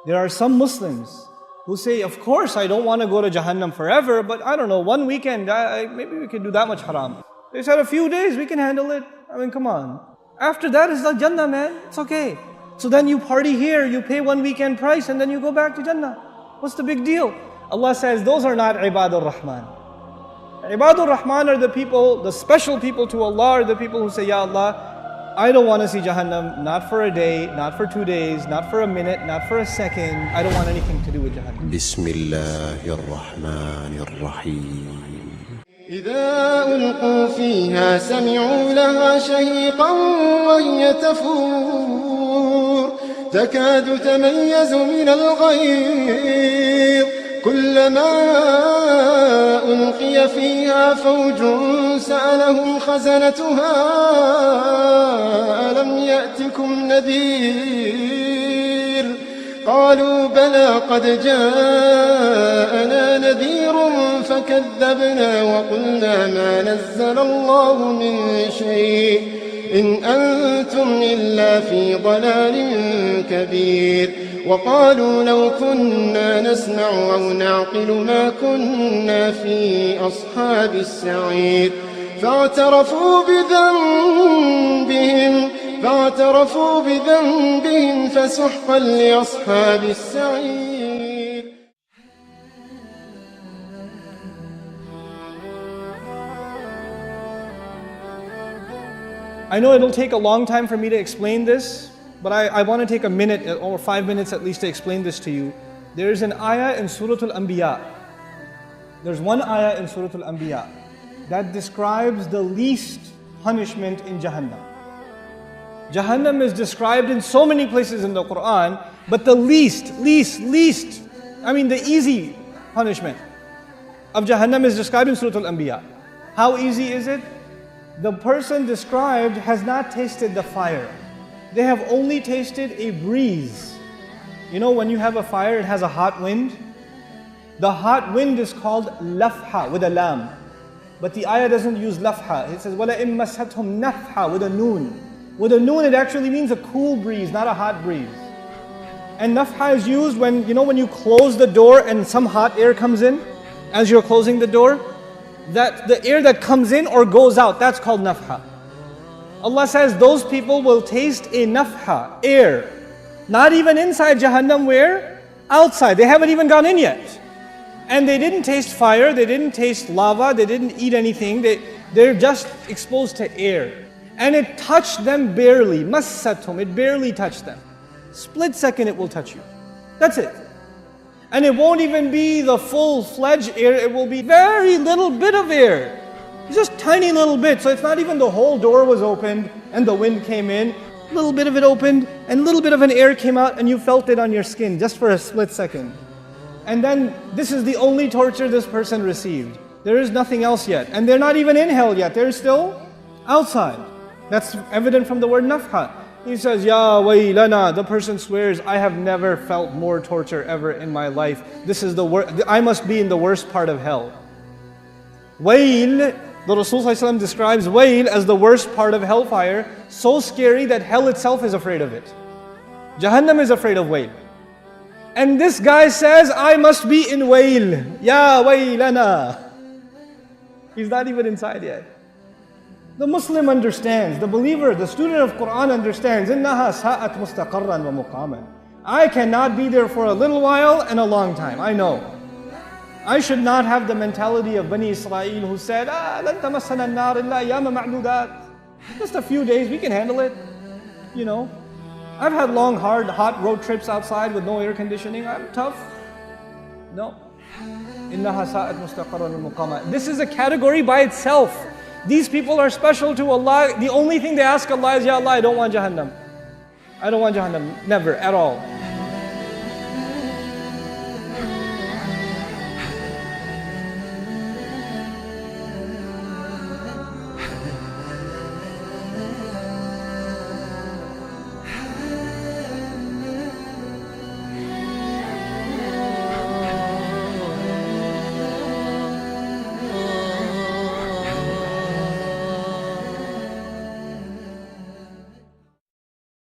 There are some Muslims who say, of course I don't want to go to Jahannam forever, but I don't know, one weekend, maybe we can do that much haram. They said a few days, we can handle it. I mean, come on. After that, it's like Jannah, man. It's okay. So then you party here, you pay one weekend price, and then you go back to Jannah. What's the big deal? Allah says, those are not Ibadur Rahman. Ibadur Rahman are the people, the special people to Allah are the people who say, Ya Allah, I don't want to see Jahannam, not for a day, not for 2 days, not for a minute, not for a second. I don't want anything to do with Jahannam. Bismillahirrahmanirrahim. إذا ألقوا فيها سمعوا لها شهيقا وهي تفور تكاد تميز من الغيظ كلما ألقي فيها فوج سألهم خزنتها ألم يأتكم نذير قالوا بلى قد جاءنا نذير فكذبنا وقلنا ما نزل الله من شيء إن أنتم إلا في ضلال كبير وقالوا لو كنا نسمع أو نعقل ما كنا في أصحاب السعير فاعترفوا بذنبهم فسحقا لأصحاب السعير. I know it'll take a long time for me to explain this, but I want to take a minute or 5 minutes at least to explain this to you. There is an ayah in Surah Al-Anbiya. There's one ayah in Surah Al-Anbiya that describes the least punishment in Jahannam. Jahannam is described in so many places in the Quran, but the least, I mean the easy punishment of Jahannam is described in Surah Al-Anbiya. How easy is it? The person described has not tasted the fire. They have only tasted a breeze. You know when you have a fire, it has a hot wind? The hot wind is called lafha with a lam. But the ayah doesn't use lafha. It says, وَلَئِن مَسَّتْهُمْ نَفْحَ with a noon. With a noon, it actually means a cool breeze, not a hot breeze. And nafha is used when, you know, when you close the door and some hot air comes in as you're closing the door, that the air that comes in or goes out, that's called nafha. Allah says those people will taste a nafha, air. Not even inside Jahannam, where? Outside. They haven't even gone in yet. And they didn't taste fire, they didn't taste lava, they didn't eat anything. They're just exposed to air. And it touched them barely. Massatum, it barely touched them. Split second it will touch you. That's it. And it won't even be the full-fledged air, it will be very little bit of air. Just tiny little bit. So it's not even the whole door was opened and the wind came in. A little bit of it opened and a little bit of an air came out and you felt it on your skin just for a split second. And then this is the only torture this person received. There is nothing else yet. And they're not even in hell yet. They're still outside. That's evident from the word nafha. He says, Ya waylana, the person swears, I have never felt more torture ever in my life. This is the worst, I must be in the worst part of hell. Wayl, the Rasul ﷺ describes wayl as the worst part of hellfire, so scary that hell itself is afraid of it. Jahannam is afraid of wayl. And this guy says, I must be in wayl. Ya waylana. He's not even inside yet. The Muslim understands, the believer, the student of Quran understands, إِنَّهَا سَاءَتْ مُسْتَقَرًّا وَمُقَامًا. I cannot be there for a little while and a long time, I know. I should not have the mentality of Bani Israel who said, لَن تَمَسَّنَا النَّارِ إِلَّا أَيَّامًا مَعْدُودَاتٍ. Just a few days, we can handle it. You know, I've had long, hard, hot road trips outside with no air conditioning. I'm tough. No. إِنَّهَا سَاءَتْ مُسْتَقَرًّا وَمُقَامًا. This is a category by itself. These people are special to Allah. The only thing they ask Allah is, Ya Allah, I don't want Jahannam. I don't want Jahannam. Never, at all.